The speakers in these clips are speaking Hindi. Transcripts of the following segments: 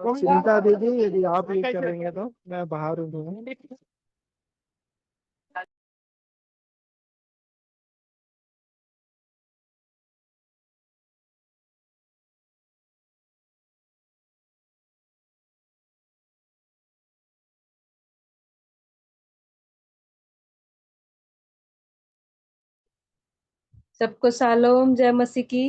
चिंता दीदी, यदि आप ये करेंगे तो मैं बाहर हूँ। सबको शालोम, जय मसीह की।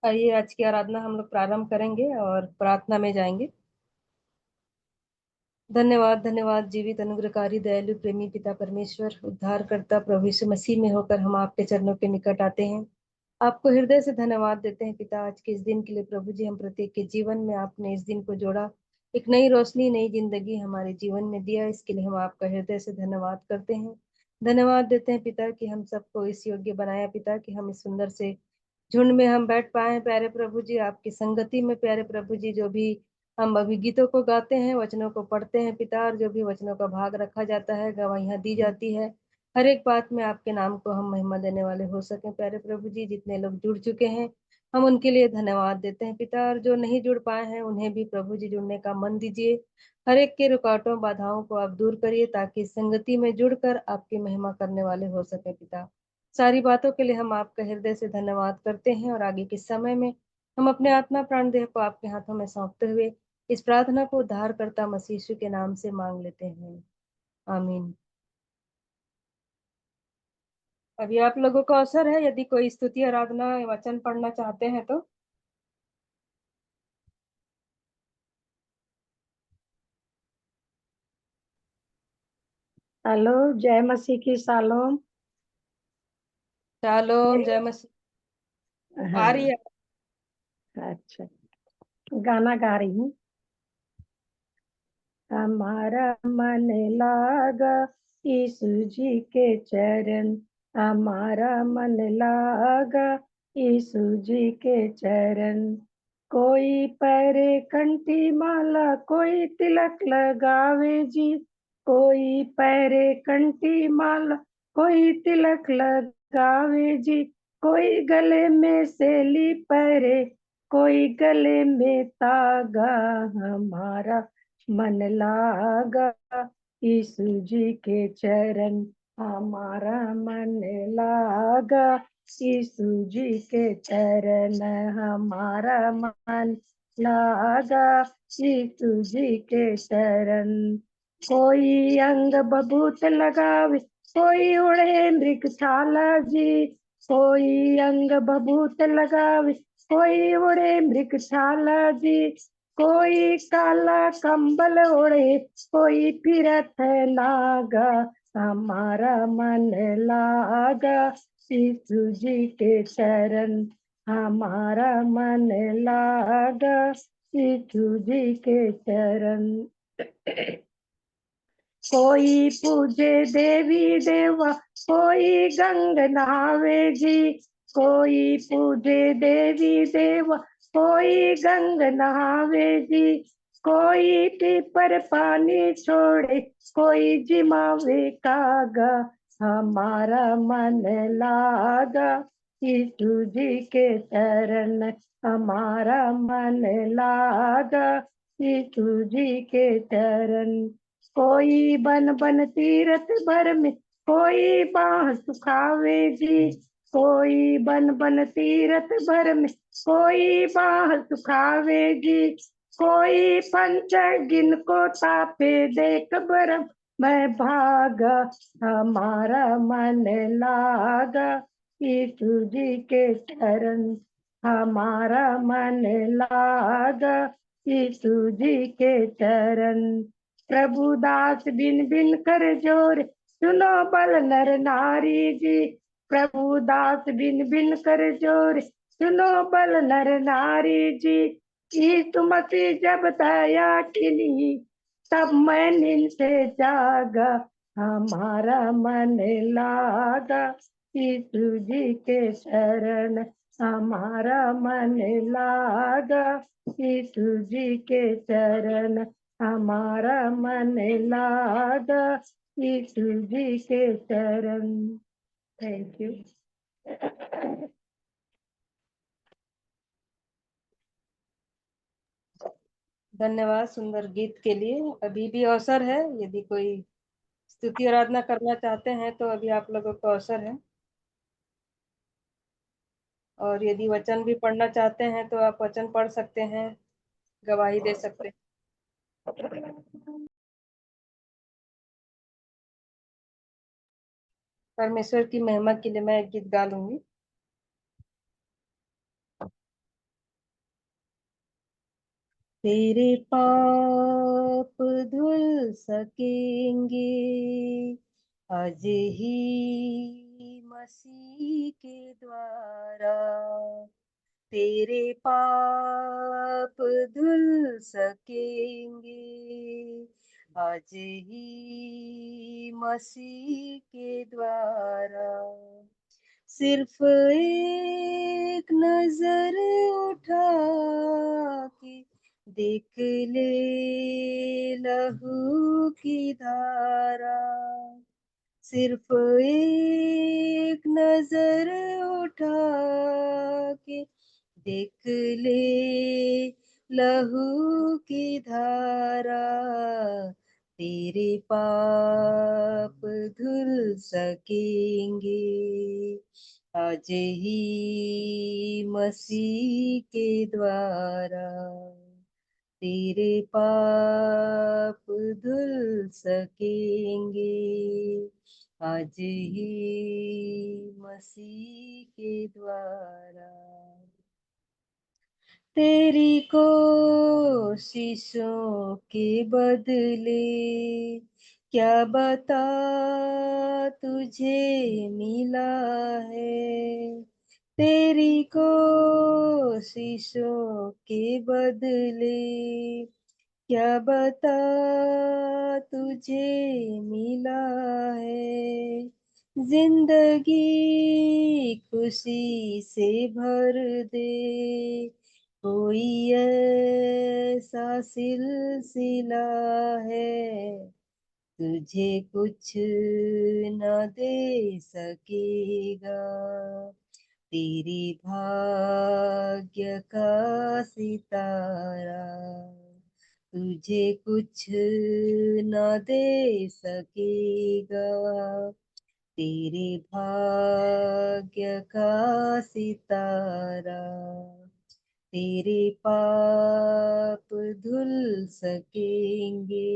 आइए आज की आराधना हम लोग प्रारंभ करेंगे और प्रार्थना में जाएंगे। धन्यवाद धन्यवाद जीवित अनुग्रहकारी दयालु प्रेमी पिता परमेश्वर, उद्धारकर्ता प्रभु यीशु मसीह में होकर हम आपके चरणों के निकट आते हैं। आपको हृदय से धन्यवाद देते हैं पिता, आज के इस दिन के लिए। प्रभु जी, हम प्रत्येक के जीवन में आपने इस दिन को जोड़ा, एक नई रोशनी, नई जिंदगी हमारे जीवन में दिया, इसके लिए हम आपका हृदय से धन्यवाद करते हैं। धन्यवाद देते हैं पिता कि हम सबको इस योग्य बनाया पिता, कि हम इस सुंदर से झुंड में हम बैठ पाए। प्यारे प्रभु जी, आपकी संगति में प्यारे प्रभु जी, जो भी हम अभी गीतों को गाते हैं, वचनों को पढ़ते हैं पिता, और जो भी वचनों का भाग रखा जाता है, गवाहियां दी जाती है, हर एक बात में आपके नाम को हम महिमा देने वाले हो सके। प्यारे प्रभु जी, जितने लोग जुड़ चुके हैं हम उनके लिए धन्यवाद देते हैं पिता, और जो नहीं जुड़ पाए हैं उन्हें भी प्रभु जी जुड़ने का मन दीजिए। हर एक के रुकावटों बाधाओं को आप दूर करिए, ताकि संगति में जुड़कर आपकी महिमा करने वाले हो सके पिता। सारी बातों के लिए हम आपका हृदय से धन्यवाद करते हैं, और आगे के समय में हम अपने आत्मा प्राण देह को आपके हाथों में सौंपते हुए इस प्रार्थना को उद्धारकर्ता मसीह यीशु के नाम से मांग लेते हैं, आमीन। अभी आप लोगों को अवसर है, यदि कोई स्तुति आराधना वचन पढ़ना चाहते हैं तो। हेलो, जय मसीह की शालोम। शालोम, जय मसीह। आ रही हाँ, है। अच्छा, गाना गा रही हूँ। हमारा मन लागा यीशु जी के चरण, हमारा मन लागा यीशु जी के चरण। कोई पैरे कंठी माला, कोई तिलक लगावे जी, कोई पैरे कंठी माला, कोई तिलक लगावे जी, कोई गले में सेली पैरे, कोई गले में तागा। हमारा मन लागा यीशु जी के चरण, हमारा मन लागा यीशु जी के चरण, हमारा मन लागा यीशु जी के चरण। कोई अंग बबूत लगावे, कोई उड़े मृगशाला जी, कोई अंग बबूत लगावे, कोई उड़े मृगशाला जी, कोई काला कंबल ओढ़े, कोई फिरत नागा। हमारा मन लागा यीशु जी के चरण, हमारा मन लागा यीशु जी के चरण। कोई पूजे देवी देवा, कोई गंग नहावे जी, कोई पूजे देवी देवा, कोई गंग नहावे जी, कोई पीपर पानी छोड़े, कोई जिमावे कागा। हमारा मन लागा यीशु जी के चरण, हमारा मन लागा यीशु जी के चरण। कोई बन बन तीरथ भर में, कोई बाह सुखावे जी, कोई बन बन तीरथ भर में, कोई बाह सुखावे जी, कोई पंच गिन को तापे देख बरम मैं भागा। हमारा मन लागा यीशु जी के चरण, हमारा मन लागा यीशु जी के चरण। प्रभु दास बिन बिन कर जोर, सुनो बल नर नारी जी, प्रभु दास बिन बिन कर जोर, सुनो बल नर नारी जी। यीशु मसीह जब दया किनी, तब मैं नींद से जागा। हमारा मन लागा यीशु जी के शरण, हमारा मन लागा यीशु जी के चरण, हमारा मन लागा यीशु जी के चरण। Thank you. धन्यवाद सुंदर गीत के लिए। अभी भी अवसर है, यदि कोई स्तुति आराधना करना चाहते हैं तो अभी आप लोगों को अवसर है। और यदि वचन भी पढ़ना चाहते हैं तो आप वचन पढ़ सकते हैं, गवाही दे सकते हैं। परमेश्वर की महिमा के लिए मैं एक गीत गा लूंगी। तेरे पाप धुल सकेंगे आज ही मसीह के द्वारा, तेरे पाप धुल सकेंगे आज ही मसीह के द्वारा। सिर्फ एक नजर उठा के देख ले लहू की धारा, सिर्फ एक नजर उठा के देख ले लहू की धारा, तेरे पाप धुल सकेंगे आज ही मसीह के द्वारा, तेरे पाप धुल सकेंगे आज ही मसीह के द्वारा। तेरी कोशिशों के बदले क्या बता तुझे मिला है, तेरी कोशिशों के बदले क्या बता तुझे मिला है। जिंदगी खुशी से भर दे कोई ऐसा सिलसिला है, तुझे कुछ न दे सकेगा तेरी भाग्य का सितारा, तुझे कुछ न दे सकेगा तेरे भाग्य का सितारा, तेरे पाप धुल सकेंगे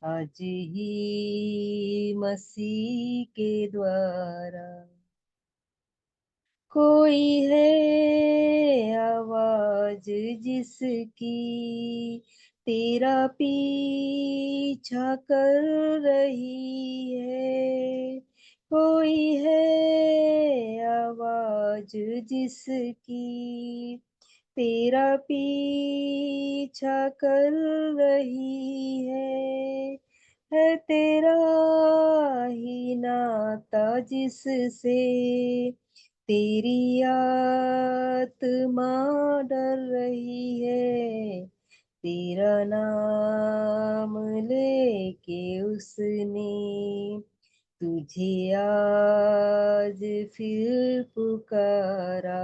आज ही मसीह के द्वारा। कोई है आवाज जिसकी तेरा पीछा कर रही है, कोई है आवाज जिसकी तेरा पीछा कर रही है तेरा ही नाता जिससे तेरी आत्मा डर रही है, तेरा नाम लेके उसने तुझे आज फिर पुकारा,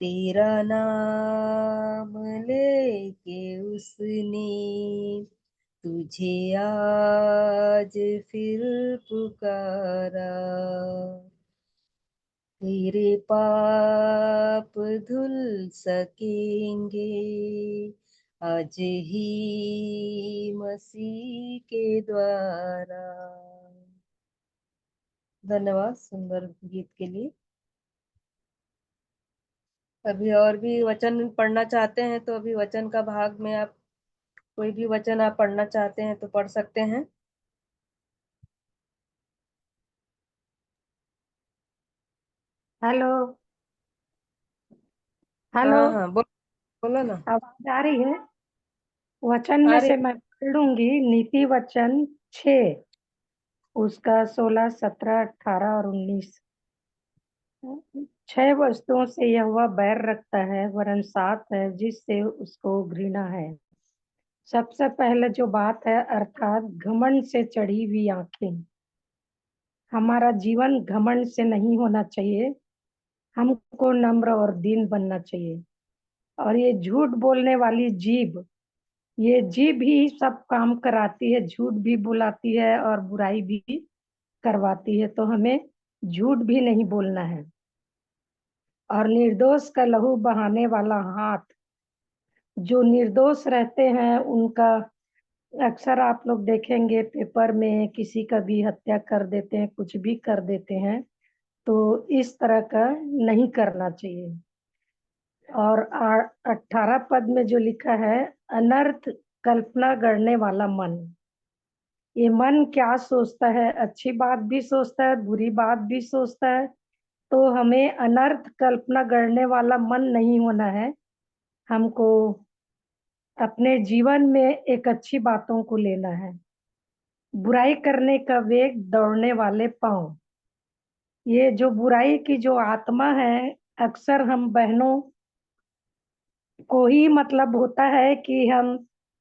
तेरा नाम लेके उसने तुझे आज फिर पुकारा, तेरे पाप धुल सकेंगे आज ही मसीह के द्वारा। धन्यवाद सुंदर गीत के लिए। अभी और भी वचन पढ़ना चाहते हैं तो अभी वचन का भाग में आप कोई भी वचन आप पढ़ना चाहते हैं तो पढ़ सकते हैं। हेलो हेलो, हाँ हाँ बोलो ना। आवाज आ रही है? वचन आ में रही। से मैं पढ़ूंगी नीति वचन 6, उसका 16, 17, 18 और 19। 6 वस्तुओं से यहोवा बैर रखता है, वरन 7 है जिससे उसको घृणा है। सबसे पहले जो बात है, अर्थात घमंड से चढ़ी हुई आंखें। हमारा जीवन घमंड से नहीं होना चाहिए, हमको नम्र और दीन बनना चाहिए। और ये झूठ बोलने वाली जीभ, ये जीभ ही सब काम कराती है, झूठ भी बुलाती है और बुराई भी करवाती है। तो हमें झूठ भी नहीं बोलना है। और निर्दोष का लहू बहाने वाला हाथ, जो निर्दोष रहते हैं उनका अक्सर आप लोग देखेंगे पेपर में, किसी का भी हत्या कर देते हैं, कुछ भी कर देते हैं। तो इस तरह का नहीं करना चाहिए। और 18 पद में जो लिखा है, अनर्थ कल्पना गढ़ने वाला मन, ये मन क्या सोचता है, अच्छी बात भी सोचता है, बुरी बात भी सोचता है। तो हमें अनर्थ कल्पना गढ़ने वाला मन नहीं होना है। हमको अपने जीवन में एक अच्छी बातों को लेना है। बुराई करने का वेग, दौड़ने वाले पांव, ये जो बुराई की जो आत्मा है, अक्सर हम बहनों को ही मतलब होता है कि हम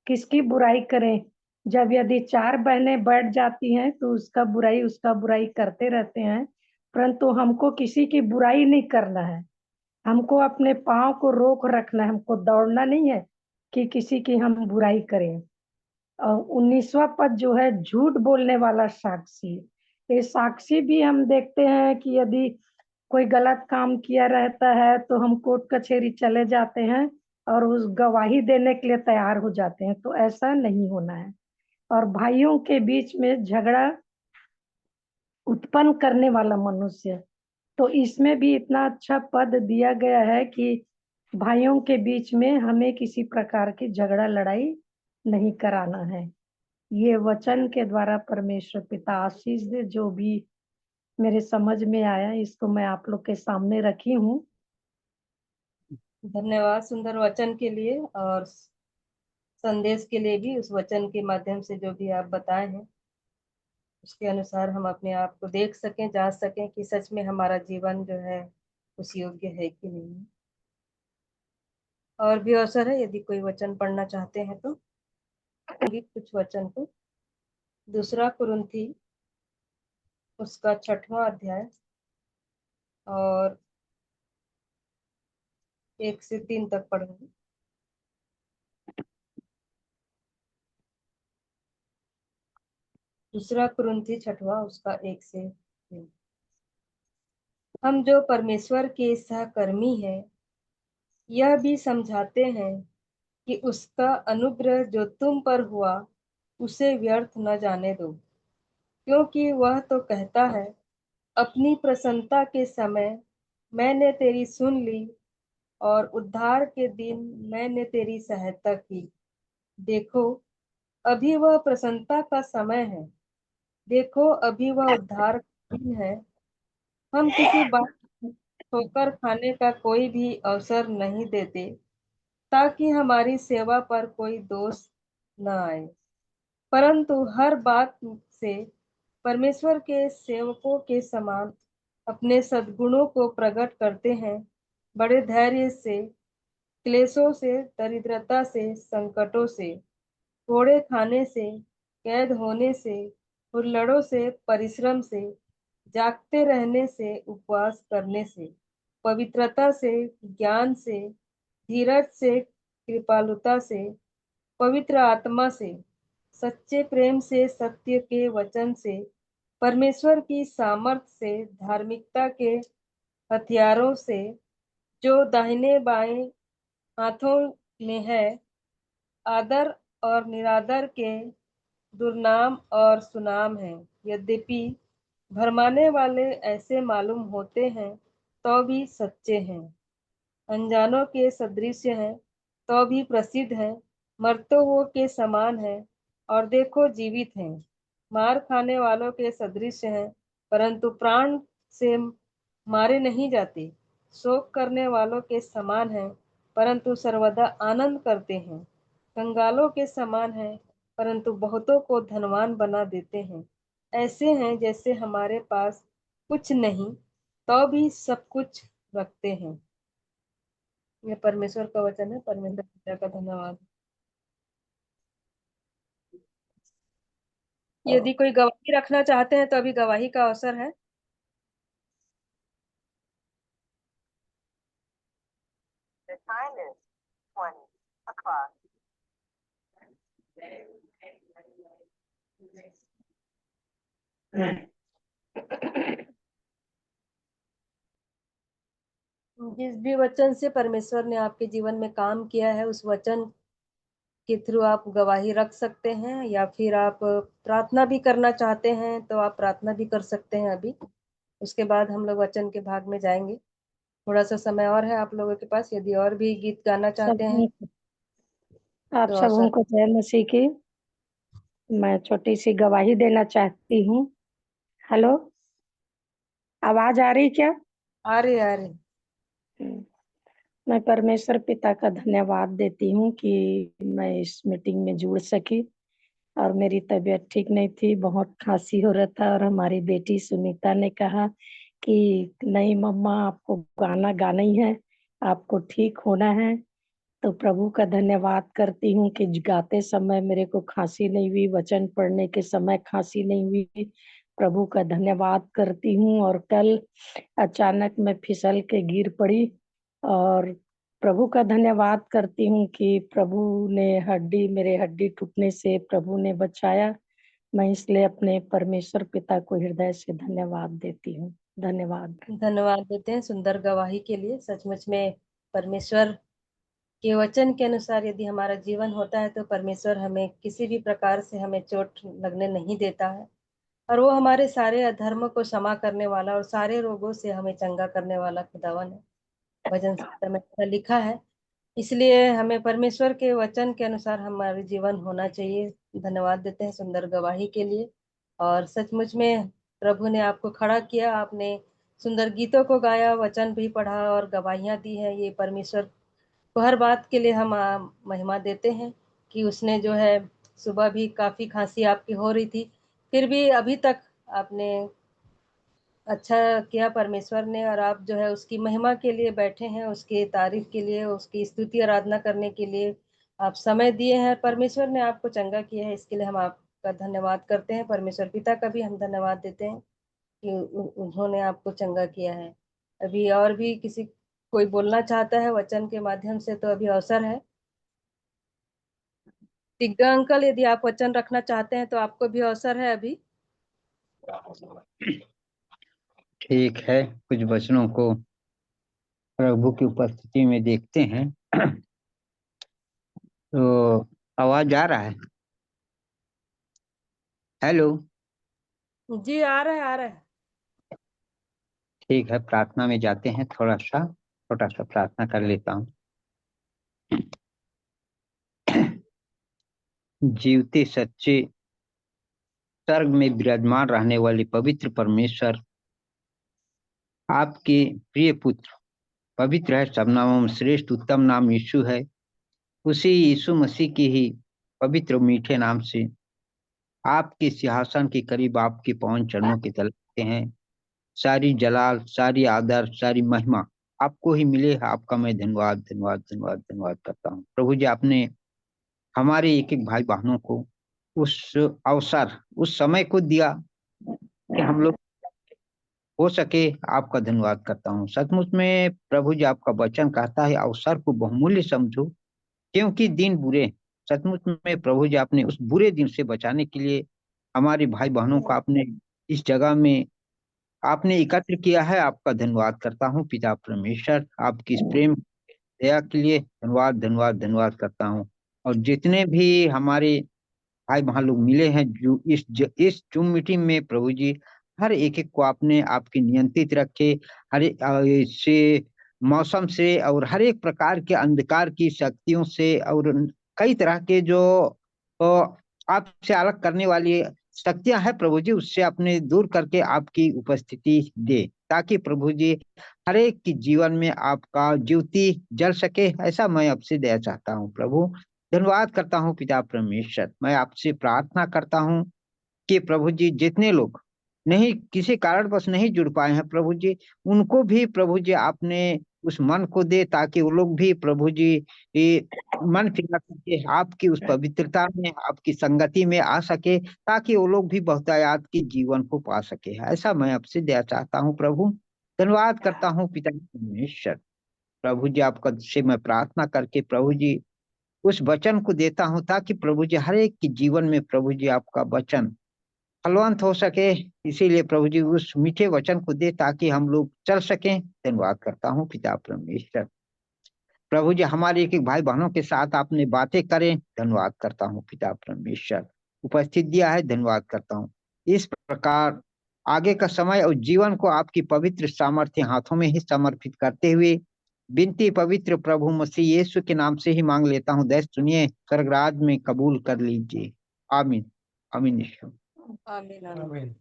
किसकी बुराई करें। जब यदि 4 बहनें बैठ जाती हैं तो उसका बुराई करते रहते हैं, परंतु हमको किसी की बुराई नहीं करना है। हमको अपने पाँव को रोक रखना है, हमको दौड़ना नहीं है कि किसी की हम बुराई करें। और 19वां पद जो है, झूठ बोलने वाला साक्षी, ये साक्षी भी हम देखते हैं कि यदि कोई गलत काम किया रहता है तो हम कोर्ट कचहरी चले जाते हैं और उस गवाही देने के लिए तैयार हो जाते हैं। तो ऐसा नहीं होना है। और भाइयों के बीच में झगड़ा उत्पन्न करने वाला मनुष्य, तो इसमें भी इतना अच्छा पद दिया गया है कि भाइयों के बीच में हमें किसी प्रकार की झगड़ा लड़ाई नहीं कराना है। ये वचन के द्वारा परमेश्वर पिता आशीष दे। जो भी मेरे समझ में आया, इसको मैं आप लोग के सामने रखी हूँ। धन्यवाद सुंदर वचन के लिए और संदेश के लिए भी। उस वचन के माध्यम से जो भी आप बताए हैं उसके अनुसार हम अपने आप को देख सकें, जांच सकें कि सच में हमारा जीवन जो है उस योग्य है कि नहीं। और भी अवसर है, यदि कोई वचन पढ़ना चाहते हैं तो कुछ वचन को। 2 कुरिन्थी उसका 6वां अध्याय और 1 से 3 तक पढ़ूंगी। 2 कुरिन्थी 6वां उसका 1 से 3। हम जो परमेश्वर के सहकर्मी हैं, यह भी समझाते हैं कि उसका अनुग्रह जो तुम पर हुआ उसे व्यर्थ न जाने दो। क्योंकि वह तो कहता है, अपनी प्रसन्नता के समय मैंने तेरी सुन ली और उद्धार के दिन मैंने तेरी सहायता की। देखो, अभी वह प्रसन्नता का समय है, देखो अभी वह उद्धार का दिन है। हम किसी बात ठोकर खाने का कोई भी अवसर नहीं देते, ताकि हमारी सेवा पर कोई दोष न आए, परंतु हर बात से परमेश्वर के सेवकों के समान अपने सद्गुणों को प्रकट करते हैं। बड़े धैर्य से, क्लेशों से, दरिद्रता से, संकटों से, कोड़े खाने से, कैद होने से, हुल्लड़ों से, परिश्रम से, जागते रहने से, उपवास करने से, पवित्रता से, ज्ञान से, धीरज से, कृपालुता से, पवित्र आत्मा से, सच्चे प्रेम से, सत्य के वचन से, परमेश्वर की सामर्थ्य से, धार्मिकता के हथियारों से, जो दाहिने बाएं हाथों में है, आदर और निरादर के दुर्नाम और सुनाम है। यद्यपि भरमाने वाले ऐसे मालूम होते हैं तो भी सच्चे हैं, अनजानों के सदृश हैं तो भी प्रसिद्ध हैं, मरते हुए के समान हैं और देखो जीवित हैं, मार खाने वालों के सदृश हैं परंतु प्राण से मारे नहीं जाते, शोक करने वालों के समान हैं परंतु सर्वदा आनंद करते हैं, कंगालों के समान हैं परंतु बहुतों को धनवान बना देते हैं। ऐसे हैं जैसे हमारे पास कुछ नहीं तो भी सब कुछ रखते हैं। ये परमेश्वर का वचन है। परमेश्वर पिता का धन्यवाद। यदि कोई गवाही रखना चाहते हैं तो अभी गवाही का अवसर है। The time is जिस भी वचन से परमेश्वर ने आपके जीवन में काम किया है उस वचन के थ्रू आप गवाही रख सकते हैं, या फिर आप प्रार्थना भी करना चाहते हैं तो आप प्रार्थना भी कर सकते हैं अभी। उसके बाद हम लोग वचन के भाग में जाएंगे। थोड़ा सा समय और है आप लोगों के पास, यदि और भी गीत गाना चाहते हैं आप तो सबों को जय मसीह की। मैं छोटी सी गवाही देना चाहती हूँ। हेलो, आवाज आ रही क्या? आ रहे मैं परमेश्वर पिता का धन्यवाद देती हूँ कि मैं इस मीटिंग में जुड़ सकी। और मेरी तबीयत ठीक नहीं थी, बहुत खांसी हो रहा था, और हमारी बेटी सुनीता ने कहा कि नहीं मम्मा, आपको गाना गाना ही है, आपको ठीक होना है। तो प्रभु का धन्यवाद करती हूँ कि गाते समय मेरे को खांसी नहीं हुई, वचन पढ़ने के समय खांसी नहीं हुई। प्रभु का धन्यवाद करती हूँ। और कल अचानक मैं फिसल के गिर पड़ी, और प्रभु का धन्यवाद करती हूँ कि प्रभु ने मेरे हड्डी टूटने से प्रभु ने बचाया। मैं इसलिए अपने परमेश्वर पिता को हृदय से धन्यवाद देती हूँ। धन्यवाद। धन्यवाद देते हैं सुंदर गवाही के लिए। सचमुच में परमेश्वर के वचन के अनुसार यदि हमारा जीवन होता है तो परमेश्वर हमें किसी भी प्रकार से हमें चोट लगने नहीं देता है, और वो हमारे सारे अधर्म को क्षमा करने वाला और सारे रोगों से हमें चंगा करने वाला खुदावन है। भजन संहिता में ऐसा लिखा है। इसलिए हमें परमेश्वर के वचन के अनुसार हमारे जीवन होना चाहिए। धन्यवाद देते हैं सुंदर गवाही के लिए। और सचमुच में प्रभु ने आपको खड़ा किया, आपने सुंदर गीतों को गाया, वचन भी पढ़ा और गवाहियां दी हैं। ये परमेश्वर को हर बात के लिए हम महिमा देते हैं कि उसने जो है, सुबह भी काफ़ी खांसी आपकी हो रही थी, फिर भी अभी तक आपने अच्छा किया परमेश्वर ने, और आप जो है उसकी महिमा के लिए बैठे हैं, उसकी तारीफ के लिए, उसकी स्तुति आराधना करने के लिए आप समय दिए हैं। परमेश्वर ने आपको चंगा किया है, इसके लिए हम आपका धन्यवाद करते हैं। परमेश्वर पिता का भी हम धन्यवाद देते हैं कि उन्होंने आपको चंगा किया है। अभी और भी किसी कोई बोलना चाहता है वचन के माध्यम से तो अभी अवसर है। टिग्गा अंकल, यदि आप वचन रखना चाहते हैं तो आपको भी अवसर है अभी। ठीक है, कुछ वचनों को प्रभु की उपस्थिति में देखते हैं। तो आवाज आ रहा है? हेलो, जी आ रहा है, आ रहा है। ठीक है, प्रार्थना में जाते हैं। छोटा सा प्रार्थना कर लेता हूँ। जीवते सच्चे स्वर्ग में विराजमान रहने वाले पवित्र परमेश्वर, आपके प्रिय पुत्र पवित्र है, सब नामों में श्रेष्ठ उत्तम नाम यीशु है। उसी यीशु मसीह के ही पवित्र मीठे नाम से आपके सिंहासन के करीब आपके पावन चरणों के तले हैं। सारी जलाल, सारी आदर, सारी महिमा आपको ही मिले। आपका मैं धन्यवाद धन्यवाद धन्यवाद धन्यवाद करता हूँ। प्रभु जी, आपने हमारे एक एक भाई बहनों को उस अवसर, उस समय को दिया कि हम लोग हो सके। आपका धन्यवाद करता हूँ। सचमुच में प्रभु जी, आपका वचन कहता है अवसर को बहुमूल्य समझो क्योंकि दिन बुरे। सचमुच में प्रभु जी, आपने उस बुरे दिन से बचाने के लिए हमारे भाई बहनों को आपने इस जगह में आपने एकत्र किया है। आपका धन्यवाद करता हूँ पिता परमेश्वर। आपकी इस प्रेम दया के लिए धन्यवाद धन्यवाद धन्यवाद करता हूँ। और जितने भी हमारे भाई बहन लोग मिले हैं जो इस जूम मीटिंग में, प्रभु जी हर एक एक को आपने आपके नियंत्रित रखे। हर से मौसम से और हर एक प्रकार के अंधकार की शक्तियों से और कई तरह के जो आपसे अलग करने वाली शक्तियां हैं प्रभु जी, उससे अपने दूर करके आपकी उपस्थिति दे, ताकि प्रभु जी हर एक की जीवन में आपका ज्योति जल सके। ऐसा मैं आपसे दया चाहता हूँ प्रभु। धन्यवाद करता हूँ पिता परमेश्वर। मैं आपसे प्रार्थना करता हूँ कि प्रभु जी जितने लोग नहीं किसी कारणवश नहीं जुड़ पाए हैं प्रभु जी, उनको भी प्रभु जी आपने उस मन को दे, ताकि वो लोग भी प्रभु जी ये मन फिरा करके आपकी उस पवित्रता में, आपकी संगति में आ सके, ताकि वो लोग भी बहुतायात के जीवन को पा सके। ऐसा मैं आपसे दया चाहता हूँ प्रभु। धन्यवाद करता हूँ पिता परमेश्वर। प्रभु जी आपका से मैं प्रार्थना करके प्रभु जी उस वचन को देता हूँ, ताकि प्रभु जी हर एक के जीवन में प्रभु जी आपका वचन फलवंत हो सके। इसीलिए प्रभु जी उस मीठे वचन को दे ताकि हम लोग चल सकें। धन्यवाद करता हूँ पिता परमेश्वर। प्रभु जी हमारे एक एक भाई बहनों के साथ आपने बातें करें, धन्यवाद करता हूँ पिता परमेश्वर। उपस्थित दिया है, धन्यवाद करता हूँ। इस प्रकार आगे का समय और जीवन को आपकी पवित्र सामर्थ्य हाथों में ही समर्पित करते हुए विनती पवित्र प्रभु मसीह यीशु के नाम से ही मांग लेता हूँ। दया सुनिए, स्वर्गराज में कबूल कर लीजिए। आमीन आमीन यीशु। आमीन आमीन। आमीन।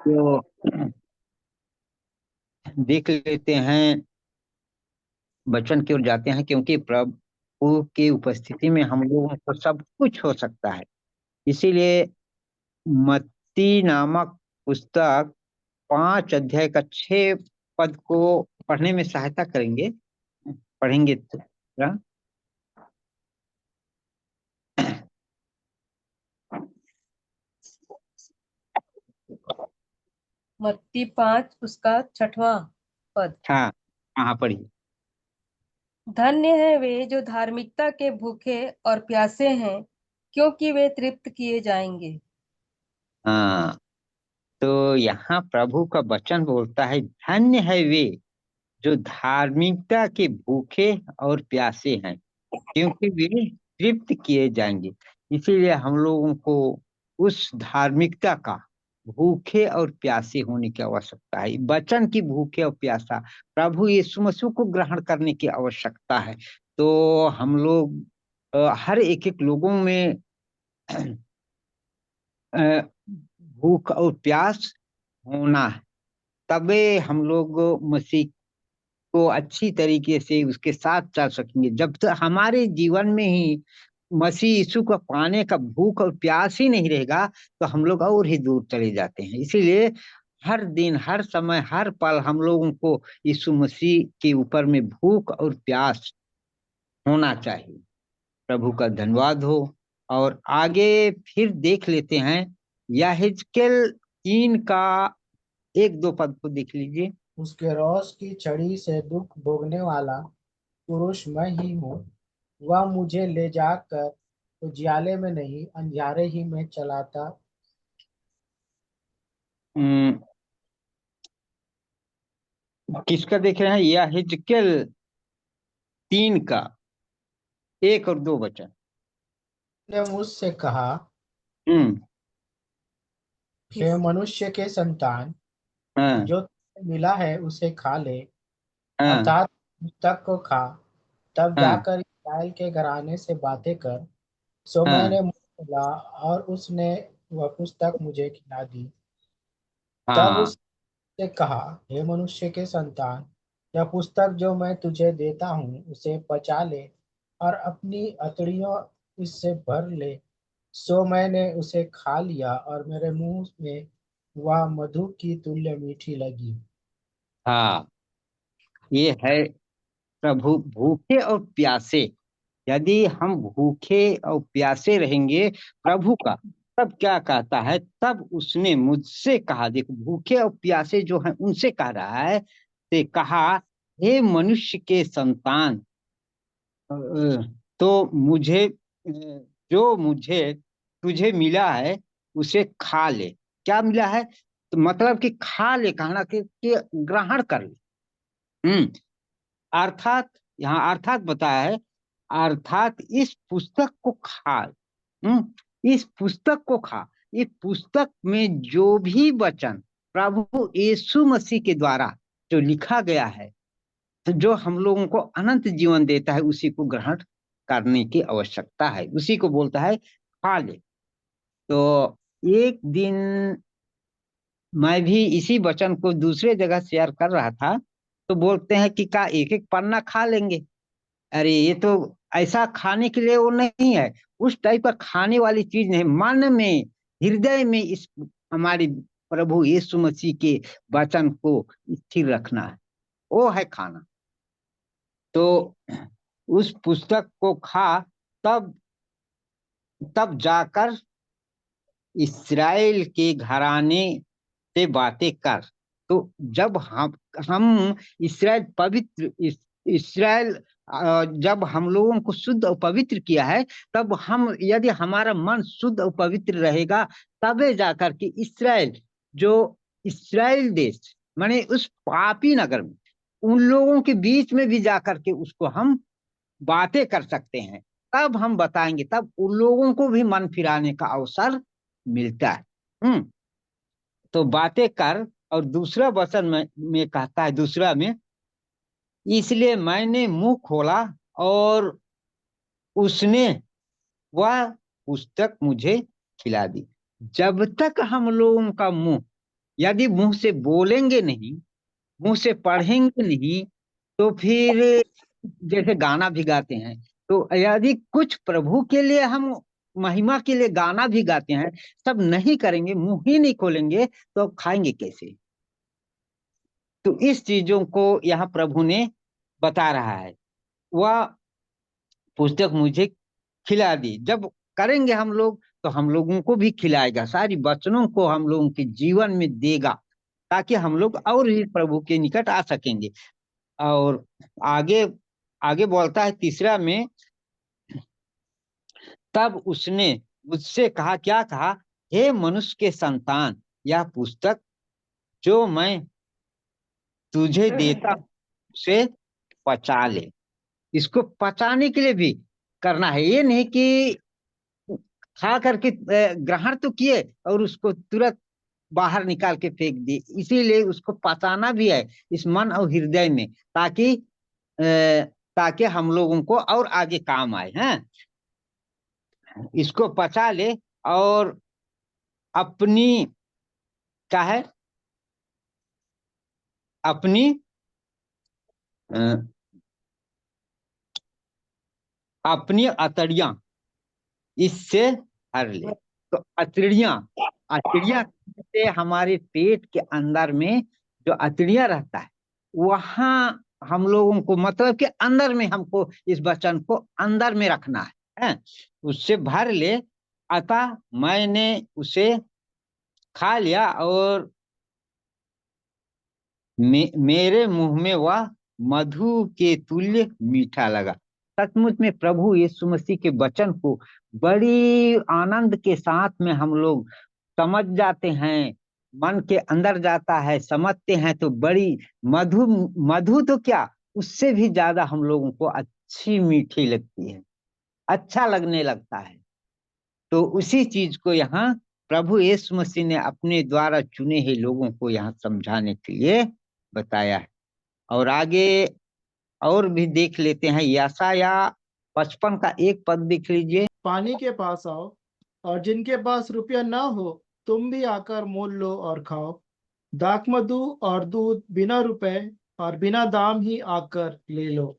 तो देख लेते हैं, वचन की ओर जाते हैं, क्योंकि प्रभु की उपस्थिति में हम लोगों को सब कुछ हो सकता है। इसीलिए मत्ती नामक पुस्तक 5 अध्याय का 6 पद को पढ़ने में सहायता करेंगे, पढ़ेंगे तो मत्ती 5 उसका 6वां पद। हाँ हाँ पढ़िए। धन्य है वे जो धार्मिकता के भूखे और प्यासे हैं, क्योंकि वे तृप्त किए जाएंगे। हाँ, तो यहाँ प्रभु का वचन बोलता है, धन्य है वे जो धार्मिकता के भूखे और प्यासे हैं, क्योंकि वे तृप्त किए जाएंगे। इसीलिए हम लोगों को उस धार्मिकता का भूखे और प्यासे होने की आवश्यकता है। वचन की भूखे और प्यासा प्रभु यीशु मसीह को ग्रहण करने की आवश्यकता है। तो हम लोग हर एक एक लोगों में अ, भूख और प्यास होना है, तबे हम लोग मसीह को अच्छी तरीके से उसके साथ चल सकेंगे। जब तक हमारे जीवन में ही मसीह यीशु को पाने का भूख और प्यास ही नहीं रहेगा, तो हम लोग और ही दूर चले जाते हैं। इसीलिए हर दिन, हर समय, हर पल हम लोगों को यीशु मसीह के ऊपर में भूख और प्यास होना चाहिए। प्रभु का धन्यवाद हो। और आगे फिर देख लेते हैं, यहेजकेल 3 का 1-2 पद को देख लीजिए। उसके रोष की छड़ी से दुख भोगने वाला पुरुष मैं ही हूँ। वह मुझे ले जाकर उजियाले में नहीं, अंधियारे ही में चलाता। अम, किसका देख रहे हैं? यहेजकेल 3 का 1 और 2 वचन। ने मुझसे कहा, हम्म। हे मनुष्य के संतान, हाँ जो तुम्हें मिला है उसे खा ले, हाँ अर्थात पुस्तक को खा। तब हाँ जाकर इस्राएल के घराने से बातें कर। सो हाँ मैंने मुंह खोला और उसने वह पुस्तक मुझे खिला दी। तब हाँ उसने कहा, हे मनुष्य के संतान, यह पुस्तक जो मैं तुझे देता हूँ उसे पचा ले और अपनी अतड़ियों इससे भर ले। सो मैंने उसे खा लिया और मेरे मुंह में वह मधु की तुल्य मीठी लगी। हाँ, ये है प्रभु भूखे और प्यासे। यदि हम भूखे और प्यासे रहेंगे प्रभु का, तब क्या कहता है? तब उसने मुझसे कहा, देखो भूखे और प्यासे जो हैं उनसे कह रहा है, से कहा, हे मनुष्य के संतान, अ, तो मुझे जो मुझे तुझे मिला है उसे खा ले। क्या मिला है? तो मतलब कि खा ले, कहना कि ग्रहण कर ले। हम्म। अर्थात यहाँ अर्थात बताया है, अर्थात इस पुस्तक को खा। इस पुस्तक को खा। इस पुस्तक में जो भी वचन प्रभु यीशु मसीह के द्वारा जो लिखा गया है, तो जो हम लोगों को अनंत जीवन देता है, उसी को ग्रहण करने की आवश्यकता है। उसी को बोलता है खा ले। तो एक दिन मैं भी इसी वचन को दूसरे जगह शेयर कर रहा था, तो बोलते हैं कि का एक एक पन्ना खा लेंगे। अरे ये तो ऐसा खाने के लिए वो नहीं है, उस टाइप का खाने वाली चीज नहीं। मन में, हृदय में इस हमारी प्रभु यीशु मसीह के वचन को स्थिर रखना है, वो है खाना। तो उस पुस्तक को खा, तब तब जाकर इस्राएल के घराने से बातें कर। तो जब हम इसराइल पवित्र इसराइल जब हम लोगों को शुद्ध और पवित्र किया है, तब हम यदि हमारा मन शुद्ध और पवित्र रहेगा, तबे जाकर के इसराइल जो इसराइल देश माने उस पापी नगर में उन लोगों के बीच में भी जाकर के उसको हम बातें कर सकते हैं। तब हम बताएंगे, तब उन लोगों को भी मन फिराने का अवसर मिलता है। तो बातें कर, और दूसरा वचन में कहता है, दूसरा में, इसलिए मैंने मुंह खोला और उसने वह पुस्तक मुझे खिला दी। जब तक हम लोगों का मुंह, यदि मुंह से बोलेंगे नहीं, मुंह से पढ़ेंगे नहीं, तो फिर जैसे गाना भी गाते हैं, तो यदि कुछ प्रभु के लिए हम महिमा के लिए गाना भी गाते हैं, सब नहीं करेंगे, मुंह ही नहीं खोलेंगे, तो खाएंगे कैसे? तो इस चीजों को यहाँ प्रभु ने बता रहा है। वह पुस्तक मुझे खिला दी। जब करेंगे हम लोग, तो हम लोगों को भी खिलाएगा, सारी वचनों को हम लोगों के जीवन में देगा, ताकि हम लोग और भी प्रभु के निकट आ सकेंगे। और आगे आगे बोलता है तीसरा में, तब उसने मुझसे कहा, क्या कहा? हे मनुष्य के संतान, यह पुस्तक जो मैं तुझे देता हूं, उसे पचा ले। इसको पचाने के लिए भी करना है, ये नहीं कि खा करके ग्रहण तो किए और उसको तुरंत बाहर निकाल के फेंक दिए। इसीलिए उसको पचाना भी है इस मन और हृदय में, ताकि हम लोगों को और आगे काम आए हैं। इसको पचा ले और अपनी, क्या है, अपनी अपनी अतड़ियां इससे भर ले। तो अतड़ियां से हमारे पेट के अंदर में जो अतड़ियां रहता है, वहां हम लोगों को, मतलब कि अंदर में हमको इस वचन को अंदर में रखना है, उससे भर ले। अतः मैंने उसे खा लिया और मेरे मुंह में वह मधु के तुल्य मीठा लगा। सचमुच में प्रभु यीशु मसीह के वचन को बड़ी आनंद के साथ में हम लोग समझ जाते हैं, मन के अंदर जाता है, समझते हैं, तो बड़ी मधु मधु तो क्या, उससे भी ज्यादा हम लोगों को अच्छी मीठी लगती है, अच्छा लगने लगता है। तो उसी चीज को यहाँ प्रभु यीशु मसीह ने अपने द्वारा चुने हुए लोगों को यहाँ समझाने के लिए बताया है। और आगे और भी देख लेते हैं, यशाया 55 का 1 पद देख लीजिए। पानी के पास आओ, और जिनके पास रुपया ना हो, तुम भी आकर मोल लो और खाओ। दाख मधु और दूध बिना रुपए और बिना दाम ही आकर ले लो।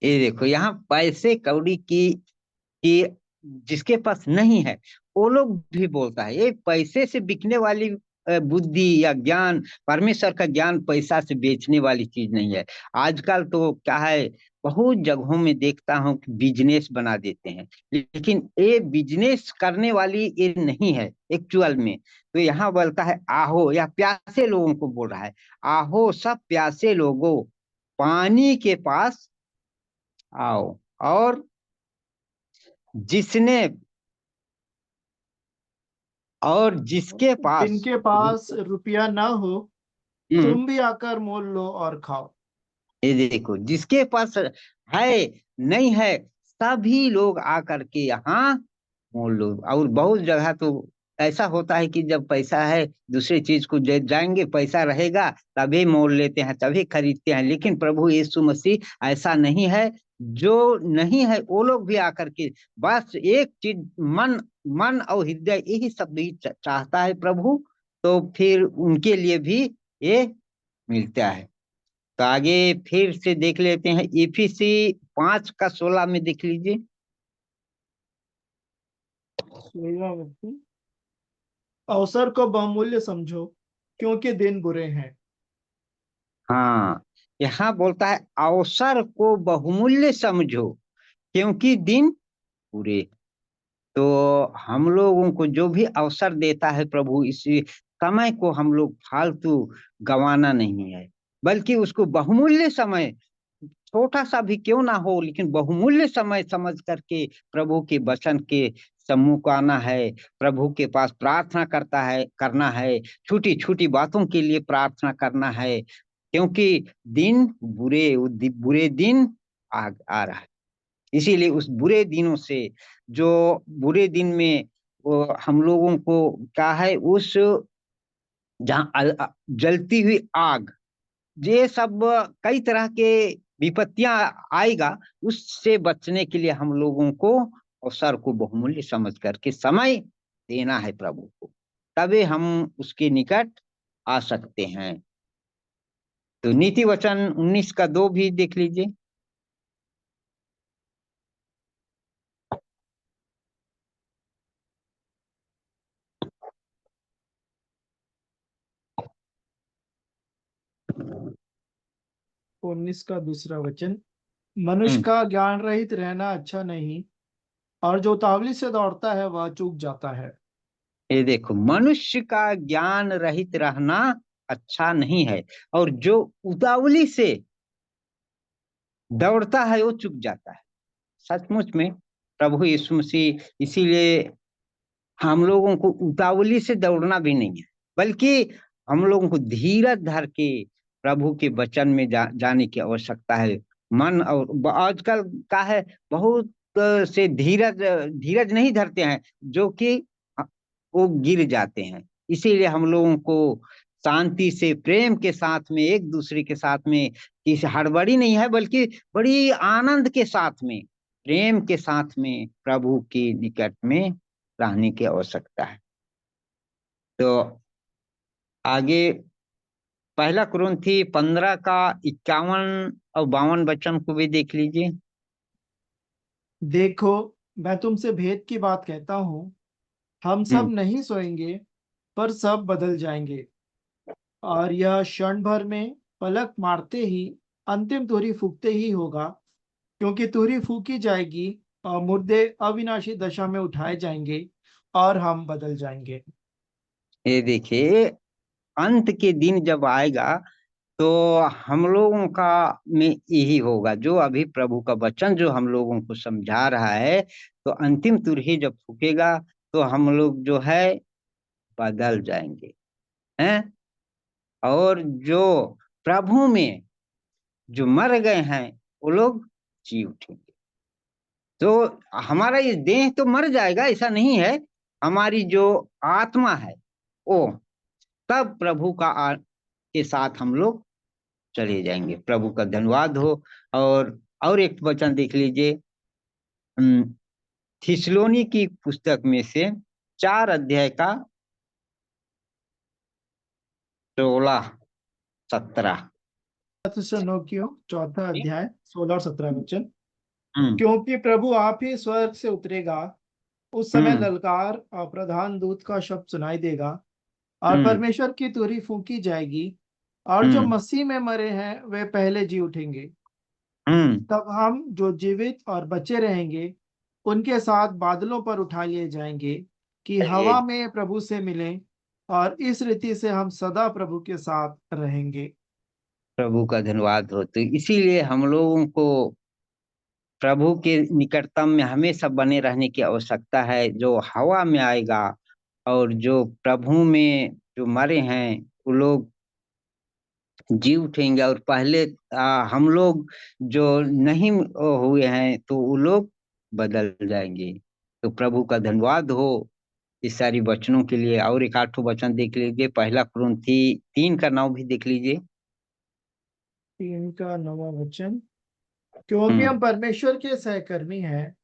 ये देखो, यहाँ पैसे कौड़ी की जिसके पास नहीं है, वो लोग भी बोलता है, ये पैसे से बिकने वाली बुद्धि या ज्ञान, परमेश्वर का ज्ञान पैसा से बेचने वाली चीज नहीं है। आजकल तो क्या है, बहुत जगहों में देखता हूँ कि बिजनेस बना देते हैं, लेकिन ये बिजनेस करने वाली ये नहीं है एक्चुअल में। तो यहाँ बोलता है, आहो, या प्यासे लोगों को बोल रहा है, आहो सब प्यासे लोगों, पानी के पास आओ, और जिसने और जिसके पास जिनके पास रुपया ना हो, हम्म, तुम भी आकर मोल लो और खाओ। ये देखो, जिसके पास है, नहीं है, सभी लोग आकर के यहाँ मोल लो। और बहुत जगह तो ऐसा होता है कि जब पैसा है, दूसरी चीज को जाएंगे, पैसा रहेगा तभी मोल लेते हैं, तभी खरीदते हैं। लेकिन प्रभु यीशु मसीह ऐसा नहीं है, जो नहीं है वो लोग भी आकर के, बस एक चीज, मन मन और हृदय, यही सब ही चाहता है प्रभु, तो फिर उनके लिए भी ये मिलता है। तो आगे फिर से देख लेते हैं, इफिसी 5 का 16 में देख लीजिए। अवसर को बहुमूल्य समझो, क्योंकि दिन बुरे हैं। हाँ, यहाँ बोलता है, अवसर को बहुमूल्य समझो, क्योंकि दिन बुरे। तो हम लोगों को जो भी अवसर देता है प्रभु, इसी समय को हम लोग फालतू गंवाना नहीं है, बल्कि उसको बहुमूल्य समय, छोटा सा भी क्यों ना हो, लेकिन बहुमूल्य समय समझ करके प्रभु के वचन के सम्मुख को आना है, प्रभु के पास प्रार्थना करना है, छोटी छोटी बातों के लिए प्रार्थना करना है, क्योंकि बुरे दिन आ रहा है। इसीलिए उस बुरे दिनों से, जो बुरे दिन में वो हम लोगों को क्या है, उस जहाँ जलती हुई आग, ये सब कई तरह के विपत्तियां आएगा, उससे बचने के लिए हम लोगों को अवसर को बहुमूल्य समझ करके समय देना है प्रभु को, तभी हम उसके निकट आ सकते हैं। तो नीति वचन 19 का 2 भी देख लीजिए। उन्नीस का दूसरा वचन, मनुष्य का ज्ञान रहित रहना अच्छा नहीं, और जो उतावली से दौड़ता है वह चूक जाता है। ये देखो, मनुष्य का ज्ञान रहित रहना अच्छा नहीं है, और जो उतावली से दौड़ता है वो चूक जाता है। सचमुच में प्रभु यीशु मसीह, इसीलिए हम लोगों को उतावली से दौड़ना भी नहीं है, बल्कि हम लोगों को धीरज धर के प्रभु के वचन में जाने की आवश्यकता है। मन, और आजकल का है, बहुत से धीरज धीरज नहीं धरते हैं, जो कि वो गिर जाते हैं। इसीलिए हम लोगों को शांति से, प्रेम के साथ में, एक दूसरे के साथ में, किसी हड़बड़ी नहीं है, बल्कि बड़ी आनंद के साथ में, प्रेम के साथ में प्रभु के निकट में रहने की आवश्यकता है। तो आगे पहला कुरिन्थी 15 का 51 और 52 वचन को भी देख लीजिए। देखो, मैं तुमसे भेद की बात कहता हूँ, हम सब नहीं सोएंगे, पर सब बदल जाएंगे, और यह क्षण भर में, पलक मारते ही, अंतिम तुरही फूंकते ही होगा। क्योंकि तुरही फूंकी जाएगी और मुर्दे अविनाशी दशा में उठाए जाएंगे, और हम बदल जाएंगे। ये देखिए, अंत के दिन जब आएगा तो हम लोगों का में यही होगा, जो अभी प्रभु का वचन जो हम लोगों को समझा रहा है, तो अंतिम तुरही जब फूकेगा तो हम लोग जो है बदल जाएंगे हैं। और जो प्रभु में जो मर गए हैं वो लोग जी उठेंगे। तो हमारा ये देह तो मर जाएगा, ऐसा नहीं है, हमारी जो आत्मा है वो तब प्रभु के साथ हम लोग चले जाएंगे। प्रभु का धन्यवाद हो। और एक वचन देख लीजिए, थिस्सलुनी की पुस्तक में से 4 अध्याय का 16-17। थिस्सलुनीकियों चौथा अध्याय 16 और 17 वचन। हम्म क्योंकि प्रभु आप ही स्वर्ग से उतरेगा, उस समय हम्म ललकार और प्रधान दूत का शब्द सुनाई देगा, और हम्म परमेश्वर की तुरही फूंकी जाएगी, और जो हम्म मसीह में मरे हैं वे पहले जी उठेंगे। हम्म तब हम जो जीवित और बचे रहेंगे उनके साथ बादलों पर उठा लिए जाएंगे, कि ये हवा में प्रभु से मिलें, और इस रीति से हम सदा प्रभु के साथ रहेंगे। प्रभु का धन्यवाद हो। तो इसीलिए हम लोगों को प्रभु के निकटतम में हमेशा बने रहने की आवश्यकता है। जो हवा में आएगा, और जो प्रभु में जो मरे हैं वो लोग जी उठेंगे, और पहले हम लोग जो नहीं हुए हैं तो वो लोग बदल जाएंगे। तो प्रभु का धन्यवाद हो इस सारी वचनों के लिए। और एक 8 वचन देख लीजिए, पहला कुरिन्थी 3 का 9 भी देख लीजिए। 3 का 9वां वचन। क्योंकि हम्म हम परमेश्वर के सहकर्मी हैं,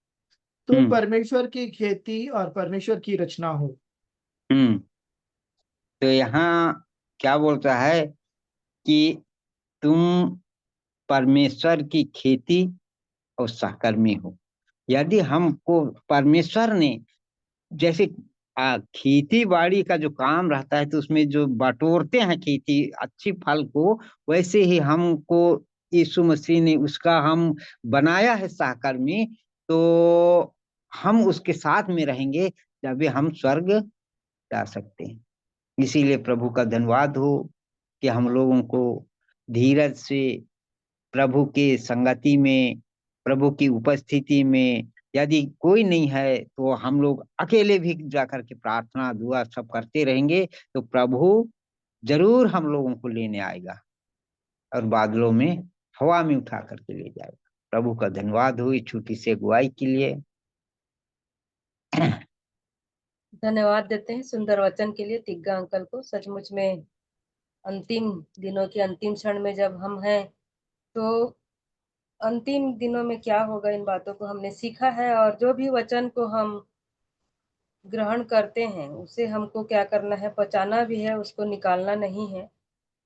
तुम हम्म परमेश्वर की खेती और परमेश्वर की रचना हो। हम्म तो यहाँ क्या बोलता है कि तुम परमेश्वर की खेती और सहकर्मी हो। यदि हमको परमेश्वर ने, जैसे खेती बाड़ी का जो काम रहता है तो उसमें जो बटोरते हैं खेती अच्छी फल को, वैसे ही हमको यीशु मसीह ने उसका हम बनाया है सहकर्मी। तो हम उसके साथ में रहेंगे, जब भी हम स्वर्ग जा सकते हैं। इसीलिए प्रभु का धन्यवाद हो कि हम लोगों को धीरज से प्रभु के संगति में, प्रभु की उपस्थिति में यदि कोई नहीं है तो हम लोग अकेले भी जाकर के प्रार्थना दुआ सब करते रहेंगे तो प्रभु जरूर हम लोगों को लेने आएगा और बादलों में हवा में उठा करके ले जाएगा। प्रभु का धन्यवाद हो इस छोटी सी अगुवाई के लिए। धन्यवाद देते हैं सुंदर वचन के लिए तिग्गा अंकल को। सचमुच में अंतिम दिनों की अंतिम क्षण में जब हम हैं तो अंतिम दिनों में क्या होगा, इन बातों को हमने सीखा है। और जो भी वचन को हम ग्रहण करते हैं उसे हमको क्या करना है, पचाना भी है, उसको निकालना नहीं है।